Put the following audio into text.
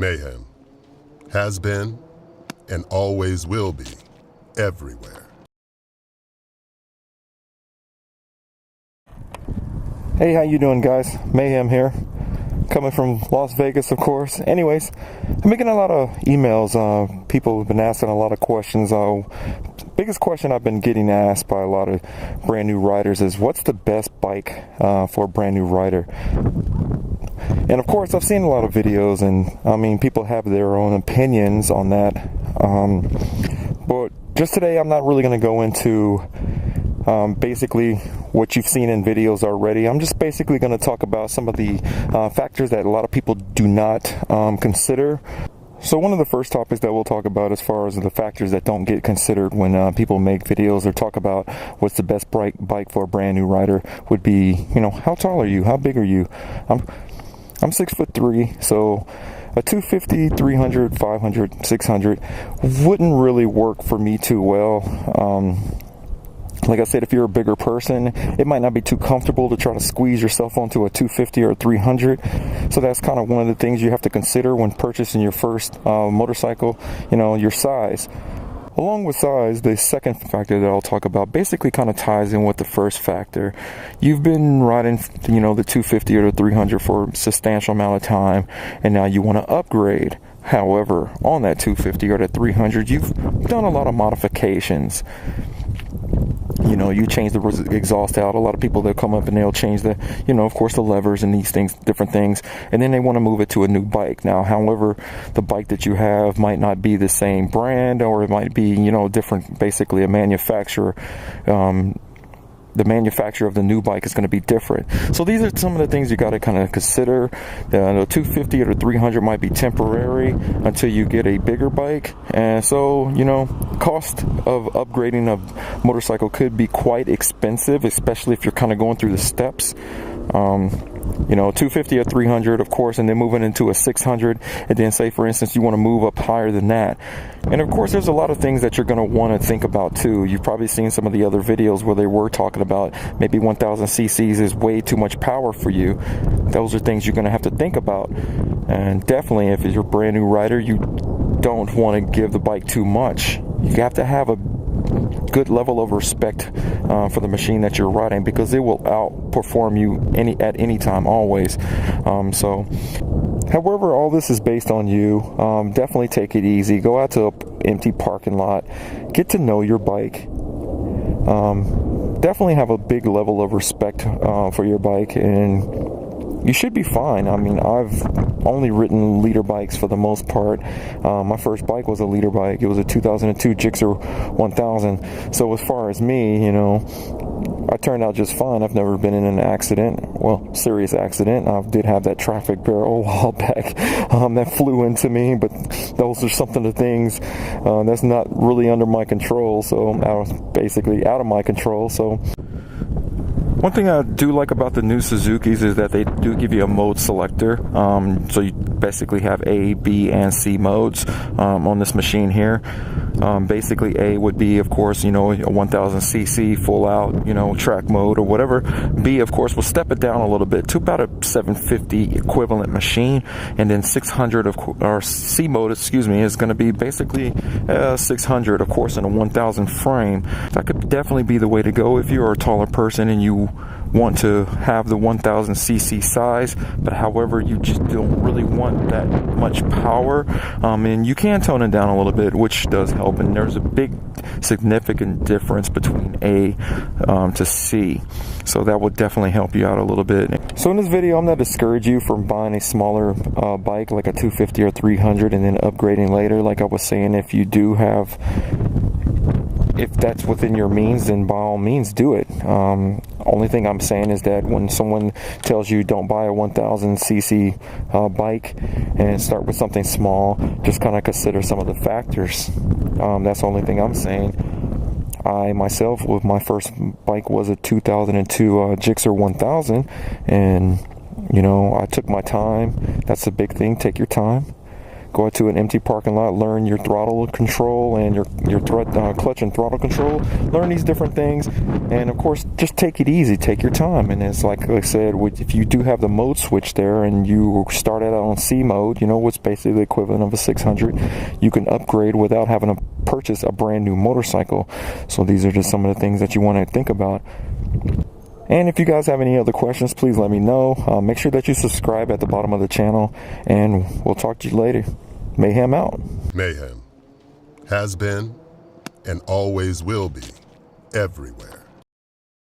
Mayhem has been and always will be everywhere. Hey, how you doing, guys? Mayhem here, coming from Las Vegas, of course. Anyways, I'm making a lot of emails. People have been asking a lot of questions. Biggest question I've been getting asked by a lot of brand new riders is, what's the best bike for a brand new rider? And of course, I've seen a lot of videos, and I mean, people have their own opinions on that. But just today, I'm not really going to go into basically what you've seen in videos already. I'm just basically going to talk about some of the factors that a lot of people do not consider. So one of the first topics that we'll talk about as far as the factors that don't get considered when people make videos or talk about what's the best bike for a brand new rider would be, how tall are you? How big are you? I'm 6'3", so a 250, 300, 500, 600 wouldn't really work for me too well. Like I said, if you're a bigger person, it might not be too comfortable to try to squeeze yourself onto a 250 or 300. So that's kind of one of the things you have to consider when purchasing your first motorcycle, your size. Along with size, the second factor that I'll talk about basically kind of ties in with the first factor. You've been riding, the 250 or the 300 for a substantial amount of time, and now you want to upgrade. However, on that 250 or that 300, you've done a lot of modifications. You change the exhaust out. A lot of people, they'll come up and they'll change the, of course, the levers and these things, different things, and then they want to move it to a new bike. Now, however, the bike that you have might not be the same brand, or it might be, different, basically a manufacturer. The manufacturer of the new bike is going to be different. So these are some of the things you got to kind of consider. The 250 or the 300 might be temporary until you get a bigger bike. And so, cost of upgrading a motorcycle could be quite expensive, especially if you're kind of going through the steps. 250 or 300, of course, and then moving into a 600, and then say, for instance, you want to move up higher than that. And of course, there's a lot of things that you're going to want to think about too. You've probably seen some of the other videos where they were talking about maybe 1000 cc's is way too much power for you. Those are things you're going to have to think about. And definitely, if you're a brand new rider, you don't want to give the bike too much. You have to have a good level of respect for the machine that you're riding, because it will outperform you at any time, always. However, all this is based on you. Definitely take it easy. Go out to an empty parking lot, get to know your bike. Definitely have a big level of respect for your bike, and you should be fine. I mean, I've only ridden leader bikes for the most part. My first bike was a leader bike. It was a 2002 Gixxer 1000. So as far as me, I turned out just fine. I've never been in an accident, serious accident. I did have that traffic barrel a while back that flew into me, but those are some of the things that's not really under my control. So I was basically out of my control. So one thing I do like about the new Suzukis is that they do give you a mode selector. So you basically have A, B, and C modes on this machine here. Basically, A would be, of course, a 1000 cc full out, track mode or whatever. B, of course, will step it down a little bit to about a 750 equivalent machine. And then 600 or C mode, is going to be basically 600, of course, in a 1000 frame. That could definitely be the way to go if you're a taller person and you want to have the 1000 cc size, but however, you just don't really want that much power, and you can tone it down a little bit, which does help. And there's a big significant difference between A to C, so that would definitely help you out a little bit. So in this video, I'm not discouraging you from buying a smaller bike like a 250 or 300 and then upgrading later. Like I was saying, if that's within your means, then by all means do it. Only thing I'm saying is that when someone tells you don't buy a 1000 cc bike and start with something small, just kind of consider some of the factors. That's the only thing I'm saying. I myself, with my first bike, was a 2002 Gixxer 1000, and I took my time. That's a big thing. Take your time. Go out to an empty parking lot, learn your throttle control and your clutch and throttle control. Learn these different things, and of course, just take it easy. Take your time. And it's like I said, if you do have the mode switch there, and you start out on C mode, what's basically the equivalent of a 600, you can upgrade without having to purchase a brand new motorcycle. So these are just some of the things that you want to think about. And if you guys have any other questions, please let me know. Make sure that you subscribe at the bottom of the channel, and we'll talk to you later. Mayhem out. Mayhem has been and always will be everywhere.